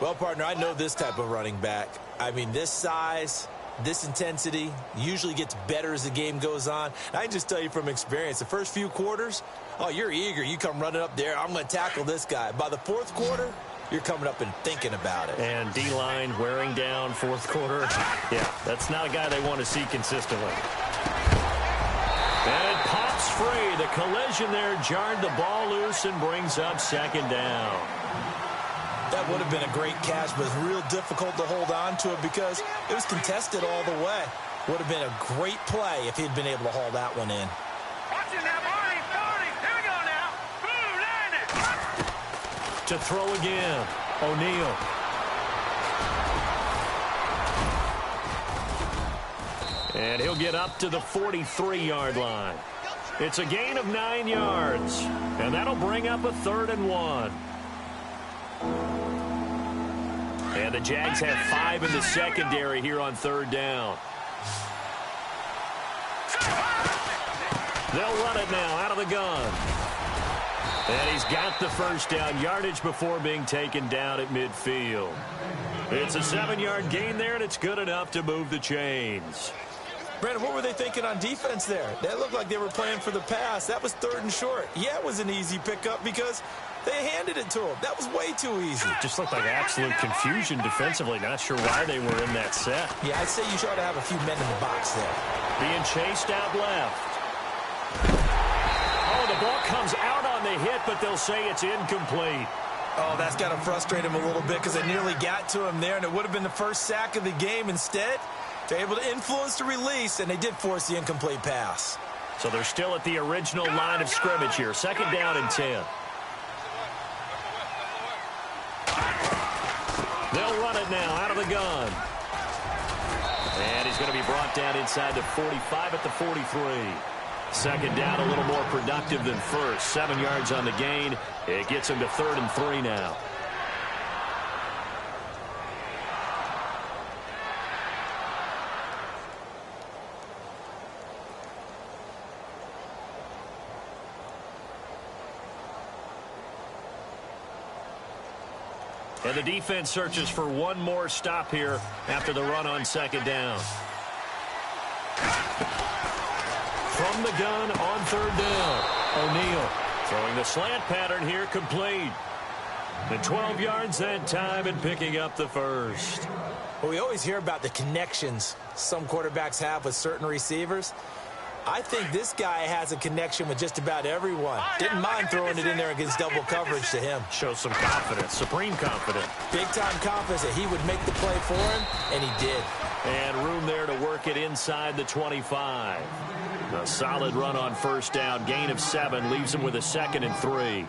Well, partner, I know this type of running back. I mean, this size, this intensity usually gets better as the game goes on. And I can just tell you from experience, the first few quarters, oh, you're eager. You come running up there. I'm going to tackle this guy. By the 4th quarter, you're coming up and thinking about it.
And D-line wearing down 4th quarter. Yeah, that's not a guy they want to see consistently. And it pops free. The collision there jarred the ball loose and brings up second down.
That would have been a great catch, but it's real difficult to hold on to it because it was contested all the way. Would have been a great play if he'd been able to haul that one in.
Watch it now, Barney. Here we go now. Boom, line it.
To throw again, O'Neal. And he'll get up to the 43-yard line. It's a gain of 9 yards, and that'll bring up a 3rd and 1. And the Jags have 5 in the secondary here on 3rd down. They'll run it now out of the gun. And he's got the first down yardage before being taken down at midfield. It's a 7-yard gain there, and it's good enough to move the chains.
Brandon, what were they thinking on defense there? That looked like they were playing for the pass. That was 3rd and short. Yeah, it was an easy pickup because they handed it to him. That was way too easy.
Just looked like absolute confusion defensively. Not sure why they were in that set.
Yeah, I'd say you should have a few men in the box there.
Being chased out left. Oh, the ball comes out on the hit, but they'll say it's incomplete.
Oh, that's got to frustrate him a little bit because they nearly got to him there, and it would have been the first sack of the game. Instead, they're able to influence the release, and they did force the incomplete pass.
So they're still at the original line of scrimmage here. 2nd down and 10. They'll run it now out of the gun. And he's going to be brought down inside the 45 at the 43. 2nd down, a little more productive than first. 7 yards on the gain. It gets him to 3rd and 3 now. And the defense searches for one more stop here after the run on 2nd down. From the gun on 3rd down, O'Neal throwing the slant pattern here, complete. And 12 yards that time and picking up the first.
Well, we always hear about the connections some quarterbacks have with certain receivers. I think this guy has a connection with just about everyone. Didn't mind throwing it in there against double coverage to him.
Shows some confidence, supreme confidence.
Big-time confidence that he would make the play for him, and he did.
And room there to work it inside the 25. A solid run on 1st down. Gain of 7 leaves him with a 2nd and 3.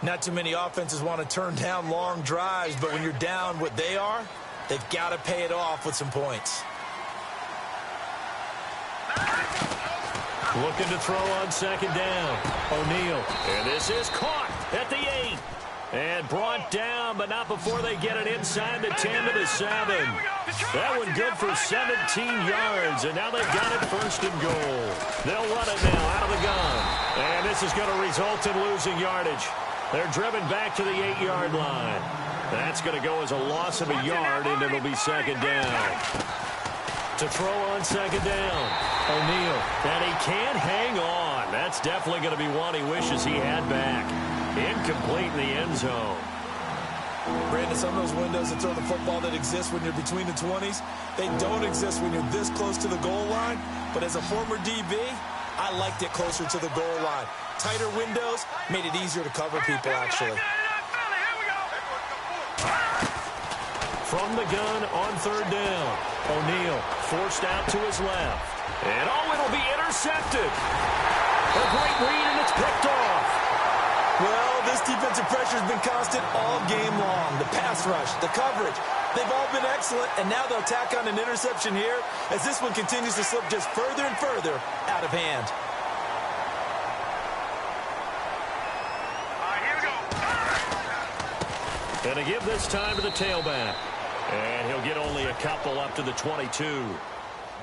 Not too many offenses want to turn down long drives, but when you're down what they are, they've got to pay it off with some points.
Looking to throw on 2nd down. O'Neal. And this is caught at the 8. And brought down, but not before they get it inside the 10 to the 7. That one good for 17 yards, and now they've got it 1st and goal. They'll run it now out of the gun. And this is going to result in losing yardage. They're driven back to the 8-yard line. That's going to go as a loss of a yard, and it'll be 2nd down. To throw on 2nd down, O'Neal. And he can't hang on. That's definitely going to be one he wishes he had back. Incomplete in the end zone.
Brandon, some of those windows to throw the football that exist when you're between the 20s, they don't exist when you're this close to the goal line. But as a former DB, I liked it closer to the goal line. Tighter windows made it easier to cover people, actually.
From the gun on 3rd down, O'Neal forced out to his left. And it'll be intercepted. A great read, and it's picked off.
Well, this defensive pressure has been constant all game long. The pass rush, the coverage, they've all been excellent, and now they'll tack on an interception here as this one continues to slip just further and further out of hand.
And to give this time to the tailback. And he'll get only a couple up to the 22.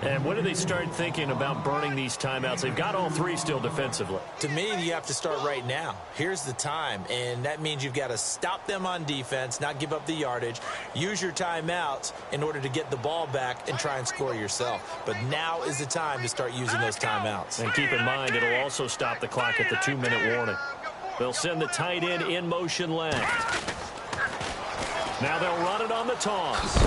And when do they start thinking about burning these timeouts? They've got all 3 still defensively.
To me, you have to start right now. Here's the time, and that means you've got to stop them on defense, not give up the yardage, use your timeouts in order to get the ball back and try and score yourself. But now is the time to start using those timeouts.
And keep in mind, it'll also stop the clock at the 2-minute warning. They'll send the tight end in motion left. Now they'll run it on the toss.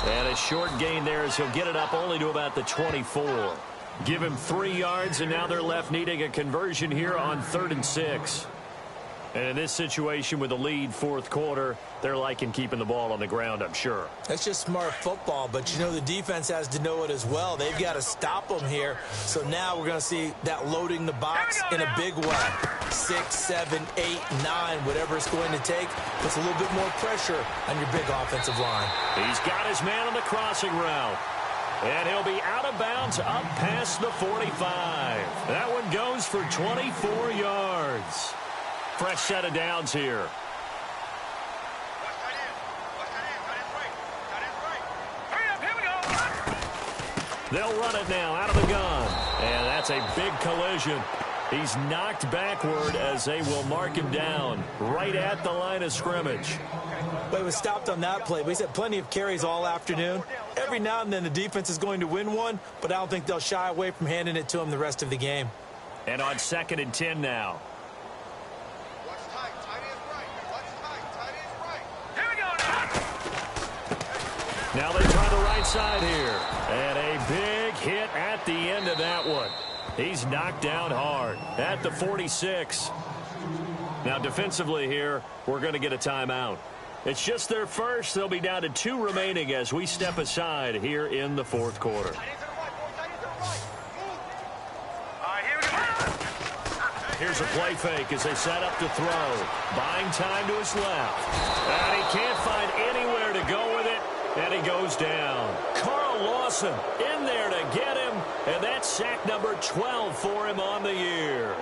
And a short gain there as he'll get it up only to about the 24. Give him 3 yards, and now they're left needing a conversion here on 3rd and 6. And in this situation with the lead, 4th quarter, they're liking keeping the ball on the ground, I'm sure.
That's just smart football, but you know the defense has to know it as well. They've got to stop them here. So now we're going to see that loading the box in a big way. 6, 7, 8, 9, whatever it's going to take, puts a little bit more pressure on your big offensive line.
He's got his man on the crossing route. And he'll be out of bounds up past the 45. That one goes for 24 yards. Fresh set of downs here. They'll run it now out of the gun. And that's a big collision. He's knocked backward as they will mark him down right at the line of scrimmage.
But he was stopped on that play. He's had plenty of carries all afternoon. Every now and then the defense is going to win one, but I don't think they'll shy away from handing it to him the rest of the game.
And on 2nd and 10 now. Now they try the right side here. And a big hit at the end of that one. He's knocked down hard at the 46. Now defensively here, we're going to get a timeout. It's just their first. They'll be down to 2 remaining as we step aside here in the 4th quarter. Here's a play fake as they set up to throw. Buying time to his left. And he can't find anywhere to go with it. And he goes down. Carl Lawson in there to get him. And that's sack number 12 for him on the year.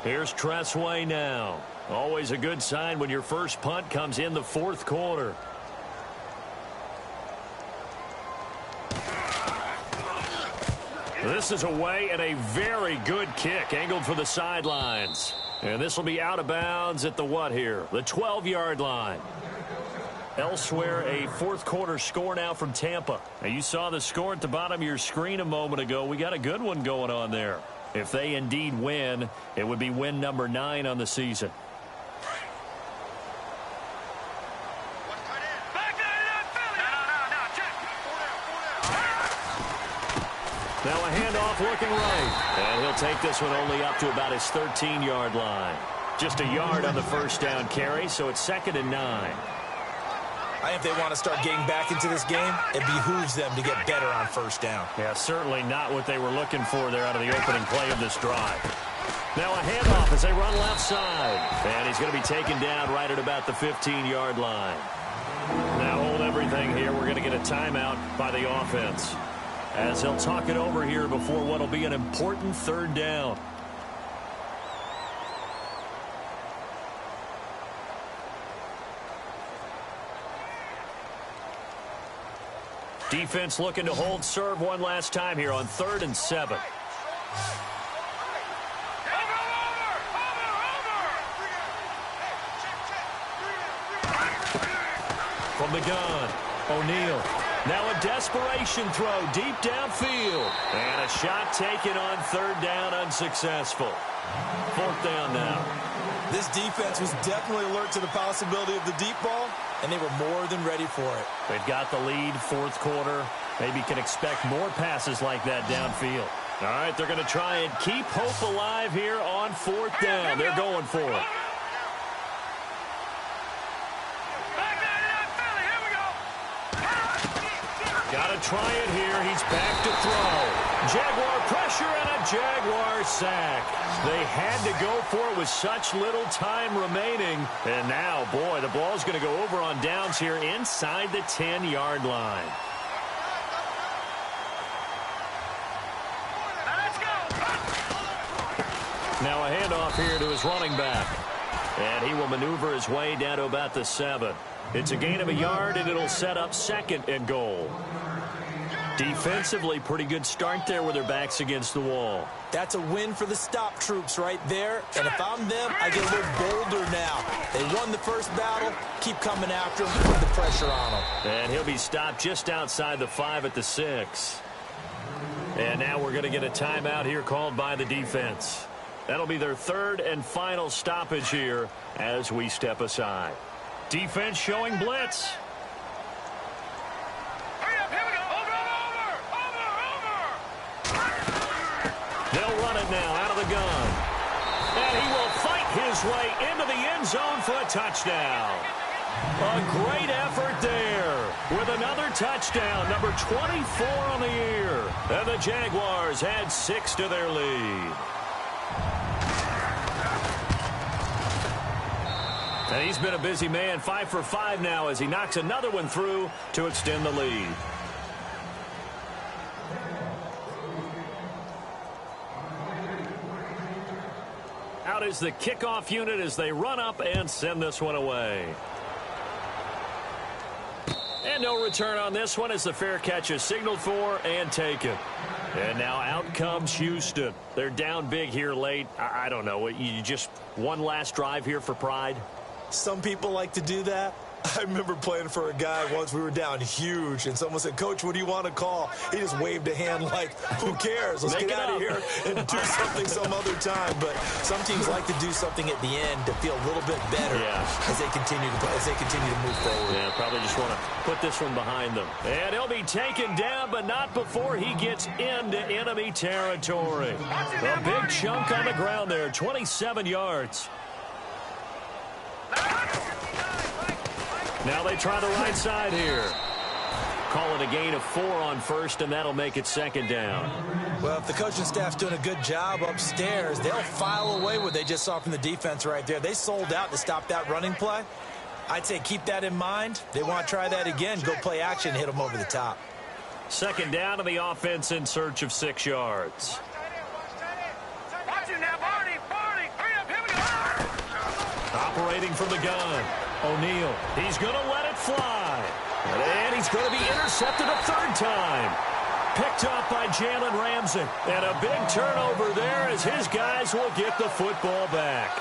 Here's Tressway now. Always a good sign when your first punt comes in the 4th quarter. This is away and a very good kick angled for the sidelines. And this will be out of bounds at the what here? The 12-yard line. Elsewhere, a 4th quarter score now from Tampa. Now you saw the score at the bottom of your screen a moment ago. We got a good one going on there. If they indeed win, it would be win number 9 on the season. Now a handoff looking right. And he'll take this one only up to about his 13-yard line. Just a yard on the first down carry, so it's 2nd and 9.
I think if they want to start getting back into this game, it behooves them to get better on first down.
Yeah, certainly not what they were looking for there out of the opening play of this drive. Now a handoff as they run left side. And he's going to be taken down right at about the 15-yard line. Now hold everything here. We're going to get a timeout by the offense, as they'll talk it over here before what will be an important 3rd down. Defense looking to hold serve one last time here on 3rd and 7. From the gun, O'Neal. Now a desperation throw deep downfield. And a shot taken on 3rd down, unsuccessful. 4th down now.
This defense was definitely alert to the possibility of the deep ball, and they were more than ready for it.
They've got the lead, 4th quarter. Maybe can expect more passes like that downfield. All right, they're going to try and keep hope alive here on 4th down. They're going for it. Got to try it here. He's back to throw. Jaguar pressure and a Jaguar sack. They had to go for it with such little time remaining. And now, boy, the ball's going to go over on downs here inside the 10-yard line. Now a handoff here to his running back. And he will maneuver his way down to about the 7. It's a gain of a yard, and it'll set up 2nd and goal. Defensively, pretty good start there with their backs against the wall.
That's a win for the stop troops right there. And if I'm them, I get a little bolder now. They won the first battle. Keep coming after them. Put the pressure on them.
And he'll be stopped just outside the 5 at the 6. And now we're going to get a timeout here called by the defense. That'll be their third and final stoppage here as we step aside. Defense showing blitz.
Hurry up, here we go. Over.
They'll run it now out of the gun. And he will fight his way into the end zone for a touchdown. A great effort there with another touchdown, number 24 on the year. And the Jaguars add 6 to their lead. And he's been a busy man, 5 for 5 now as he knocks another one through to extend the lead. Out is the kickoff unit as they run up and send this one away. And no return on this one as the fair catch is signaled for and taken. And now out comes Houston. They're down big here late. I don't know. You just one last drive here for pride?
Some people like to do that. I remember playing for a guy once. We were down huge, and someone said, "Coach, what do you want to call?" He just waved a hand like, "Who cares? Let's get out of here and do something some other time." But some teams like to do something at the end to feel a little bit better as they continue to move forward.
Yeah, probably just want to put this one behind them. And he'll be taken down, but not before he gets into enemy territory. A big chunk on the ground there, 27 yards. Now they try the right side here. Call it a gain of 4 on first, and that'll make it second down.
Well, if the coaching staff's doing a good job upstairs, they'll file away what they just saw from the defense right there. They sold out to stop that running play. I'd say keep that in mind. They want to try that again. Go play action, hit them over the top.
Second down to the offense in search of 6 yards.
Watch it now, Barney. Hurry up, here we go.
Operating from the gun. O'Neal, he's going to let it fly. And he's going to be intercepted a third time. Picked off by Jalen Ramsey. And a big turnover there as his guys will get the football back.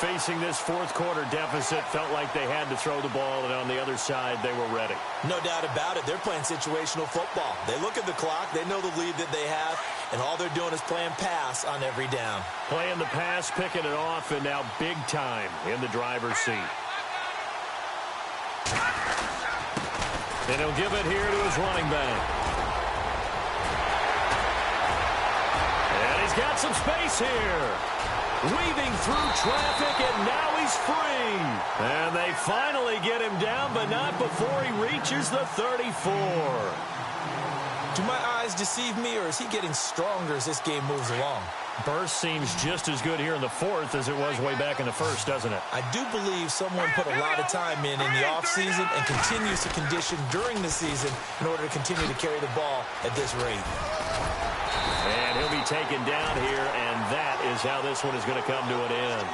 Facing this fourth quarter deficit, felt like they had to throw the ball, and on the other side, they were ready.
No doubt about it. They're playing situational football. They look at the clock. They know the lead that they have, and all they're doing is playing pass on every down.
Playing the pass, picking it off, and now big time in the driver's seat. And he'll give it here to his running back. And he's got some space here. Weaving through traffic, and now he's free. And they finally get him down, but not before he reaches the 34.
Do my eyes deceive me, or is he getting stronger as this game moves along?
Burst seems just as good here in the fourth as it was way back in the first, doesn't it?
I do believe someone put a lot of time in the offseason and continues to condition during the season in order to continue to carry the ball at this rate.
And he'll be taken down here, and that is how this one is going to come to an end.